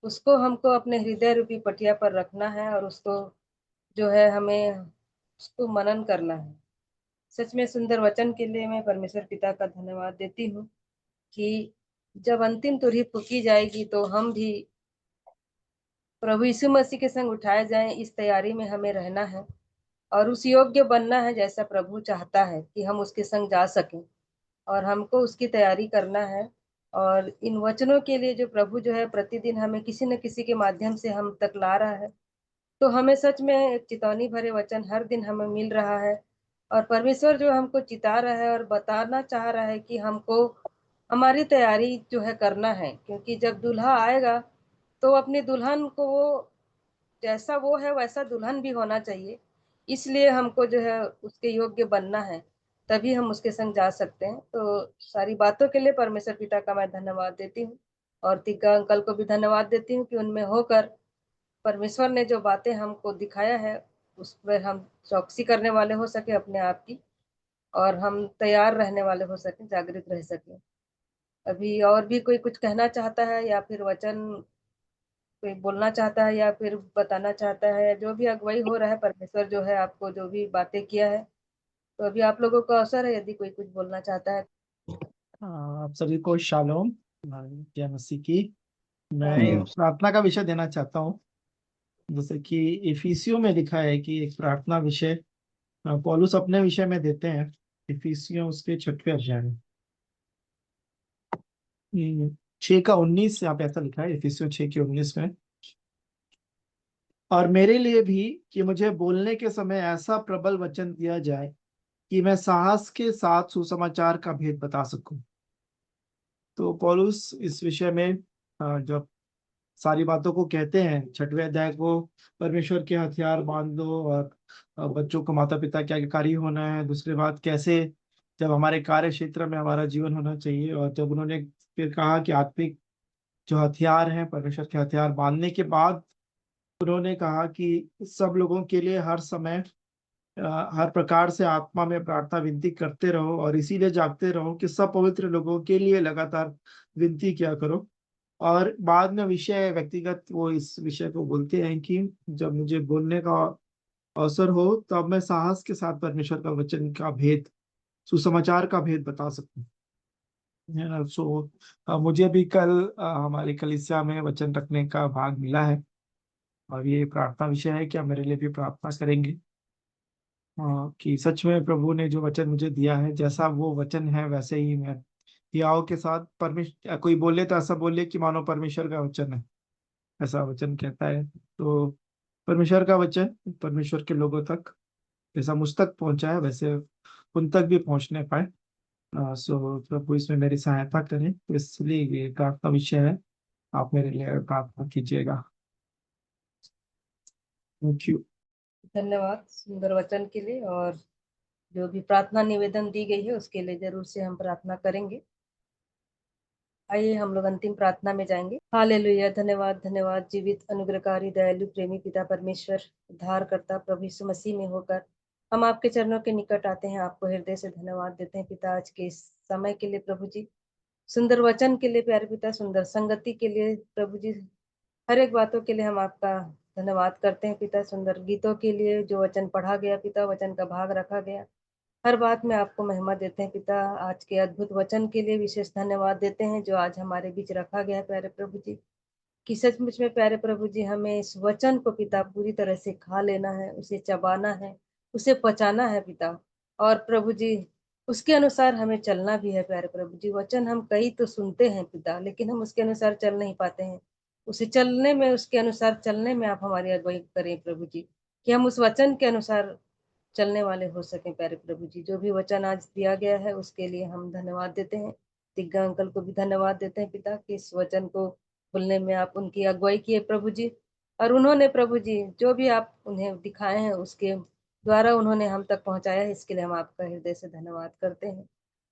उसको हमको अपने हृदय रूपी पटिया पर रखना है और उसको जो है हमें उसको मनन करना है। सच में सुंदर वचन के लिए मैं परमेश्वर पिता का धन्यवाद देती हूँ कि जब अंतिम तुरही फूकी जाएगी तो हम भी प्रभु यीशु मसीह के संग उठाए जाएं, इस तैयारी में हमें रहना है और उस योग्य बनना है जैसा प्रभु चाहता है कि हम उसके संग जा सकें। और हमको उसकी तैयारी करना है। और इन वचनों के लिए जो प्रभु जो है प्रतिदिन हमें किसी न किसी के माध्यम से हम तक ला रहा है, तो हमें सच में एक चेतावनी भरे वचन हर दिन हमें मिल रहा है। और परमेश्वर जो हमको चिता रहा है और बताना चाह रहा है कि हमको हमारी तैयारी जो है करना है, क्योंकि जब दूल्हा आएगा तो अपनी दुल्हन को वो जैसा वो है वैसा दुल्हन भी होना चाहिए। इसलिए हमको जो है उसके योग्य बनना है, तभी हम उसके संग जा सकते हैं। तो सारी बातों के लिए परमेश्वर पिता का मैं धन्यवाद देती हूँ और तिग्गा अंकल को भी धन्यवाद देती हूँ कि उनमें होकर परमेश्वर ने जो बातें हमको दिखाया है उस पर हम चौकसी करने वाले हो सके अपने आप की, और हम तैयार रहने वाले हो सके, जागृत रह सके। अभी और भी कोई कुछ कहना चाहता है या फिर वचन कोई बोलना चाहता है या फिर बताना चाहता है, जो भी अगुवाई हो रहा है, परमेश्वर जो है आपको जो भी बातें किया है, तो अभी आप लोगों को अवसर है यदि कोई कुछ बोलना चाहता है। आप सभी को शालोम, जय मसीह की। मैं शालोम। प्रार्थना का विषय देना चाहता हूँ। जैसे कि इफिसियों में लिखा है कि एक प्रार्थना विषय पौलुस अपने विषय में देते हैं। इफिसियों उसके 6वें अध्याय में 6 का 19 यहाँ पे ऐसा लिखा है, इफिसियों 6 के 19 में। और मेरे लिए भी कि मुझे बोलने के समय ऐसा प्रबल वचन दिया जाए कि मैं साहस के साथ सुसमाचार का भेद बता सकूं। तो पौलुस इस विषय में जब सारी बातों को कहते हैं 6वें अध्याय को, परमेश्वर के हथियार बांध दो और बच्चों को माता पिता के आज्ञाकारी होना है। दूसरी बात, कैसे जब हमारे कार्य क्षेत्र में हमारा जीवन होना चाहिए। और जब उन्होंने फिर कहा कि आत्मिक जो हथियार हैं, परमेश्वर के हथियार बांधने के बाद उन्होंने कहा कि सब लोगों के लिए हर समय हर प्रकार से आत्मा में प्रार्थना विनती करते रहो और इसीलिए जागते रहो कि सब पवित्र लोगों के लिए लगातार विनती किया करो। और बाद में विषय व्यक्तिगत वो इस विषय को बोलते हैं कि जब मुझे बोलने का अवसर हो तब मैं साहस के साथ परमेश्वर का वचन का भेद, सुसमाचार का भेद बता सकूं। है ना। सो मुझे भी कल हमारी कलीसिया में वचन रखने का भाग मिला है और ये प्रार्थना विषय है कि आप मेरे लिए भी प्रार्थना करेंगे। कि सच में प्रभु ने जो वचन मुझे दिया है, जैसा वो वचन है वैसे ही मैं हियाव के साथ परमेश्वर, कोई बोले तो ऐसा बोले कि मानो परमेश्वर का वचन है, ऐसा वचन कहता है। तो परमेश्वर का वचन परमेश्वर के लोगों तक जैसा मुझ तक पहुंचा है वैसे उन तक भी पहुंचने पाए। सो प्रभु इसमें मेरी सहायता करें, तो इसलिए ये प्रार्थना विषय है। आप मेरे लिए प्रार्थना कीजिएगा। Thank you. धन्यवाद सुंदर वचन के लिए। और जो भी प्रार्थना निवेदन दी गई है उसके लिए जरूर से हम प्रार्थना करेंगे। आइए हम लोग अंतिम प्रार्थना में जाएंगे। हालेलुया। धन्यवाद धन्यवाद जीवित अनुग्रहकारी दयालु प्रेमी पिता परमेश्वर उद्धारकर्ता प्रभु यीशु मसीह में होकर हम आपके चरणों के निकट आते हैं। आपको हृदय से धन्यवाद देते हैं पिता, आज के इस समय के लिए प्रभु जी, सुंदर वचन के लिए प्यारे पिता, सुंदर संगति के लिए प्रभु जी, हर एक बातों के लिए हम आपका धन्यवाद करते हैं पिता। सुंदर गीतों के लिए जो वचन पढ़ा गया पिता, वचन का भाग रखा गया, हर बात में आपको महिमा देते हैं पिता। आज के अद्भुत वचन के लिए विशेष धन्यवाद देते हैं जो आज हमारे बीच रखा गया है प्यारे प्रभु जी। कि सचमुच में प्यारे प्रभु जी हमें इस वचन को पिता पूरी तरह से खा लेना है, उसे चबाना है, उसे पचाना है पिता। और प्रभु जी उसके अनुसार हमें चलना भी है प्यारे प्रभु जी। वचन हम कई तो सुनते हैं पिता, लेकिन हम उसके अनुसार चल नहीं पाते हैं। उसे चलने में, उसके अनुसार चलने में आप हमारी अगुवाई करें प्रभु जी, कि हम उस वचन के अनुसार चलने वाले हो सकें प्यारे प्रभु जी। जो भी वचन आज दिया गया है उसके लिए हम धन्यवाद देते हैं। दिग्गा अंकल को भी धन्यवाद देते हैं पिता, कि इस वचन को बोलने में आप उनकी अगुवाई किए प्रभु जी। और उन्होंने प्रभु जी जो भी आप उन्हें दिखाए हैं उसके द्वारा उन्होंने हम तक पहुंचाया है, इसके लिए हम आपका हृदय से धन्यवाद करते हैं।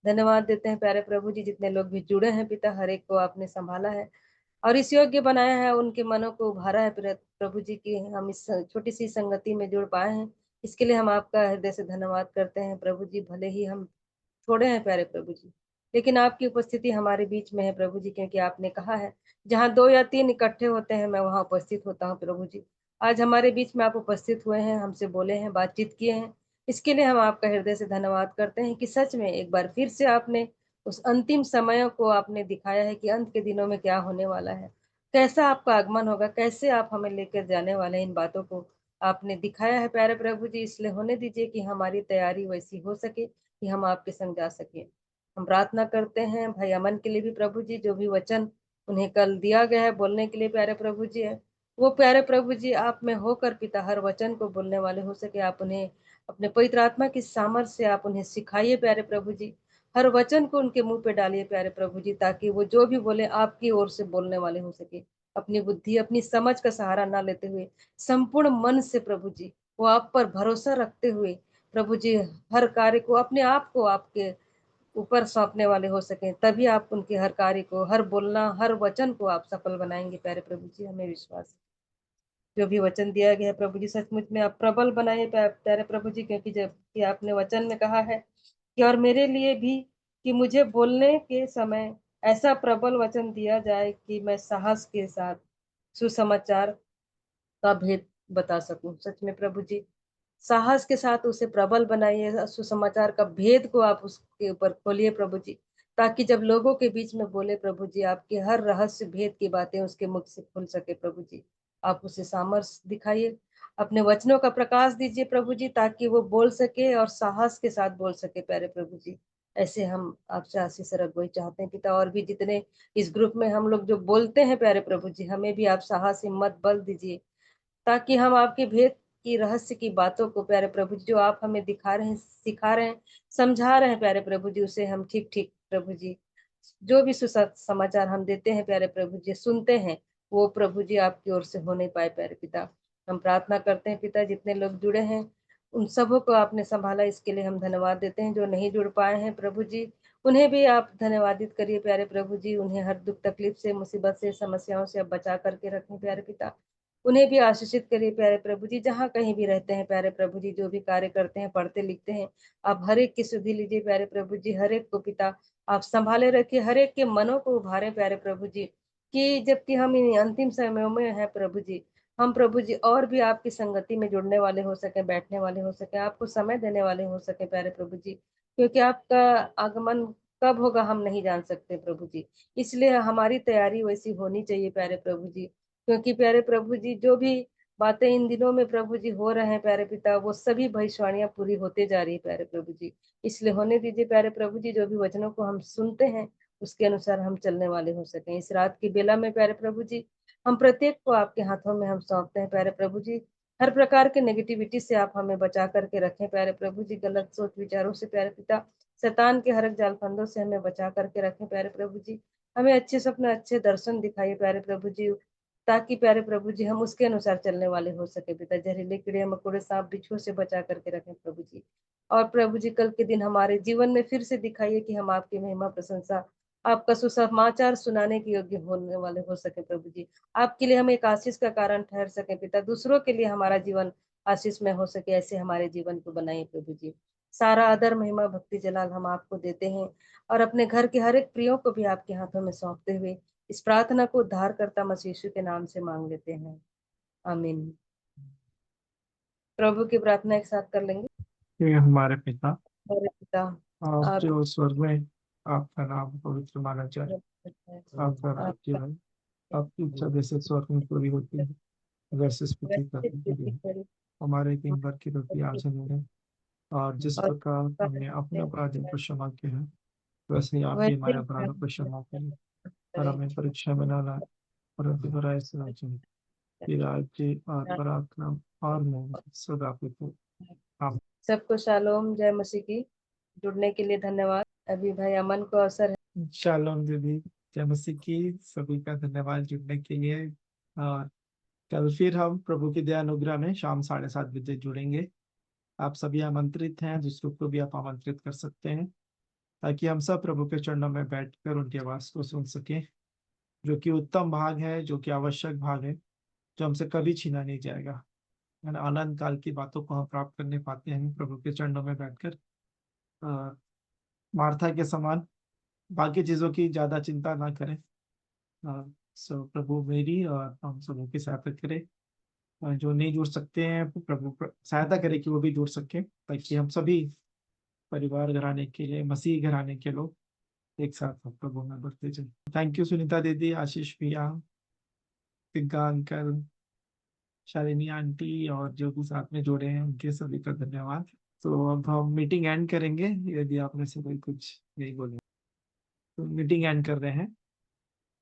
धन्यवाद देते हैं प्यारे प्रभु जी, जितने लोग भी जुड़े हैं पिता, हर एक को आपने संभाला है और इस योग्य बनाया है, उनके मनों को उभारा है प्रभु जी की हम इस छोटी सी संगति में जुड़ पाए हैं। इसके लिए हम आपका हृदय से धन्यवाद करते हैं प्रभु जी। भले ही हम थोड़े हैं प्यारे प्रभु जी, लेकिन आपकी उपस्थिति हमारे बीच में है प्रभु जी, क्योंकि आपने कहा है जहाँ 2 या 3 इकट्ठे होते हैं मैं वहां उपस्थित होता हूँ प्रभु जी। आज हमारे बीच में आप उपस्थित हुए हैं, हमसे बोले हैं, बातचीत किए हैं। इसके लिए हम आपका हृदय से धन्यवाद करते हैं कि सच में एक बार फिर से आपने उस अंतिम समय को आपने दिखाया है कि अंत के दिनों में क्या होने वाला है, कैसा आपका आगमन होगा, कैसे आप हमें लेकर जाने वाले हैं। इन बातों को आपने दिखाया है प्यारे प्रभु जी, इसलिए होने दीजिए कि हमारी तैयारी वैसी हो सके कि हम आपके संग जा सके। हम प्रार्थना करते हैं भाई अमन के लिए भी प्रभु जी, जो भी वचन उन्हें कल दिया गया है बोलने के लिए प्यारे प्रभु जी है, वो प्यारे प्रभु जी आप में होकर पिता हर वचन को बोलने वाले हो सके। आप उन्हें अपने पवित्र आत्मा की सामर्थ्य से आप उन्हें सिखाइए प्यारे प्रभु जी। हर वचन को उनके मुंह पे डालिए प्यारे प्रभु जी, ताकि वो जो भी बोले आपकी ओर से बोलने वाले हो सके। अपनी बुद्धि, अपनी समझ का सहारा ना लेते हुए संपूर्ण मन से प्रभु जी वो आप पर भरोसा रखते हुए प्रभु जी हर कार्य को अपने आप को आपके ऊपर सौंपने वाले हो सके, तभी आप उनके हर कार्य को, हर बोलना, हर वचन को आप सफल बनाएंगे प्यारे प्रभु जी। हमें विश्वास है जो भी वचन दिया गया है प्रभु जी सचमुच में आप प्रबल बनाइए प्यारे प्रभु जी, क्योंकि जब कि आपने वचन में कहा है कि और मेरे लिए भी कि मुझे बोलने के समय ऐसा प्रबल वचन दिया जाए कि मैं साहस के साथ सुसमाचार का भेद बता सकूं। सच में प्रभु जी साहस के साथ उसे प्रबल बनाइए, सुसमाचार का भेद को आप उसके ऊपर खोलिए प्रभु जी, ताकि जब लोगों के बीच में बोले प्रभु जी आपके हर रहस्य भेद की बातें उसके मुख से खुल सके प्रभु जी। आप उसे सामर्थ्य दिखाइए, अपने वचनों का प्रकाश दीजिए प्रभु जी, ताकि वो बोल सके और साहस के साथ बोल सके प्यारे प्रभु जी। ऐसे हम आपसे आशीष और अगुवाई चाहते हैं पिता, और भी जितने इस ग्रुप में हम लोग जो बोलते हैं प्यारे प्रभु जी, हमें भी आप साहस, हिम्मत, बल दीजिए, ताकि हम आपके भेद की, रहस्य की बातों को प्यारे प्रभु जी जो आप हमें दिखा रहे हैं, सिखा रहे हैं, समझा रहे हैं प्यारे प्रभु जी, उसे हम ठीक ठीक प्रभु जी जो भी समाचार हम देते हैं प्यारे प्रभु जी, सुनते हैं, वो प्रभु जी आपकी ओर से हो नहीं पाए प्यारे पिता। हम प्रार्थना करते हैं पिता, जितने लोग जुड़े हैं उन सबों को आपने संभाला, इसके लिए हम धन्यवाद देते हैं। जो नहीं जुड़ पाए हैं प्रभु जी उन्हें भी आप धन्यवादित करिए प्यारे प्रभु जी। उन्हें हर दुख तकलीफ से, मुसीबत से, समस्याओं से अब बचा करके रखें प्यारे पिता। उन्हें भी आशीषित करिए प्यारे प्रभु जी, जहाँ कहीं भी रहते हैं प्यारे प्रभु जी, जो भी कार्य करते हैं, पढ़ते लिखते हैं, आप हर एक की सुधि लीजिए प्यारे प्रभु जी। हर एक को पिता आप संभाले रखिए, हर एक के मनों को उभारे प्यारे प्रभु जी, कि जबकि हम इन अंतिम समयों में हैं प्रभु जी, हम प्रभु जी और भी आपकी संगति में जुड़ने वाले हो सके, बैठने वाले हो सके, आपको समय देने वाले हो सके प्यारे प्रभु जी, क्योंकि आपका आगमन कब होगा हम नहीं जान सकते प्रभु जी। इसलिए हमारी तैयारी वैसी होनी चाहिए प्यारे प्रभु जी, क्योंकि प्यारे प्रभु जी जो भी बातें इन दिनों में प्रभु जी हो रहे हैं प्यारे पिता, वो सभी भविष्यवाणियां पूरी होते जा रही है प्यारे प्रभु जी। इसलिए होने दीजिए प्यारे प्रभु जी, जो भी वचनों को हम सुनते हैं उसके अनुसार हम चलने वाले हो सके। इस रात की बेला में प्यारे प्रभु जी हम प्रत्येक को आपके हाथों में हम सौंपते हैं प्यारे प्रभु जी। हर प्रकार के नेगेटिविटी से आप हमें बचा करके रखें प्यारे प्रभु जी, गलत सोच विचारों से प्यारे पिता, शैतान के हर एक जाल फंदों से हमें बचा करके रखें प्यारे प्रभु जी। हमें अच्छे सपने, अच्छे दर्शन दिखाइए प्यारे प्रभु जी, ताकि प्यारे प्रभु जी हम उसके अनुसार चलने वाले हो सके पिता। जहरीले कीड़े मकोड़े, सांप बिच्छू से बचा करके रखें प्रभु जी। और प्रभु जी कल के दिन हमारे जीवन में फिर से दिखाइए कि हम आपकी महिमा, प्रशंसा, आपका सुसमाचार सुनाने के योग्य होने वाले हो सके प्रभु जी। आपके लिए हम एक आशीष का कारण ठहर सके पिता, दूसरों के लिए हमारा जीवन आशीष में हो सके, ऐसे हमारे जीवन को बनाइए प्रभु जी। सारा आदर, महिमा, भक्ति, जलाल हम आपको देते हैं, और अपने घर के हर एक प्रियो को भी आपके हाथों में सौंपते हुए इस प्रार्थना को उद्धार करता मसीह यीशु के नाम से मांग लेते हैं, आमीन। प्रभु की प्रार्थना एक साथ कर लेंगे। हे हमारे पिता, हमारे पिता आप आप जो स्वर्ग में, आपका नाम पवित्र माना जाए, आपका राज्य आपका है, आपकी इच्छा जैसे स्वर्ग में पूरी होती है वैसे पृथ्वी पर भी पूरी हो। हमारे दिन भर की रोटी आज हमें, और जिस और प्रकार हमने अपने अपराधियों को क्षमा किया है, वैसे ही आप भी हमारे अपराधों को क्षमा करें, और हमें परीक्षा में न लाए, परंतु बुराई से बचाएं। फिर राज्य और पराक्रम और मोह सदा प्रभु आप। सबको शालोम, जय मसीह की। जुड़ने के लिए धन्यवाद। अभी भाई अमन को अवसर है। शालोम दीदी, जय मसीह की। सभी का धन्यवाद जुड़ने के लिए। और कल फिर हम प्रभु की दया अनुग्रह में शाम 7:30 बजे जुड़ेंगे। आप सभी आमंत्रित हैं, दूसरों को भी आप आमंत्रित कर सकते हैं, ताकि हम सब प्रभु के चरणों में बैठकर उनकी आवाज को सुन सकें, जो कि उत्तम भाग है, जो कि आवश्यक भाग है, जो हमसे कभी छीना नहीं जाएगा। आनंद काल की बातों को हम प्राप्त करने पाते हैं प्रभु के चरणों में बैठकर। अ, मार्था के समान बाकी चीजों की ज्यादा चिंता ना करें। सो प्रभु मेरी और हम सबों की सहायता करे। जो नहीं जुड़ सकते हैं, प्रभु सहायता करे कि वो भी जुड़ सके, ताकि हम सभी परिवार घराने के लिए, मसीह घराने के लोग एक साथ हम प्रभु में बढ़ते चले। थैंक यू सुनीता दीदी, आशीष भैया, पिग्गा अंकल, शालिनी आंटी, और जो भी साथ में जुड़े हैं उनके सभी का धन्यवाद। तो अब हम मीटिंग एंड करेंगे, यदि आप में से कोई कुछ नहीं बोले तो मीटिंग एंड कर रहे हैं।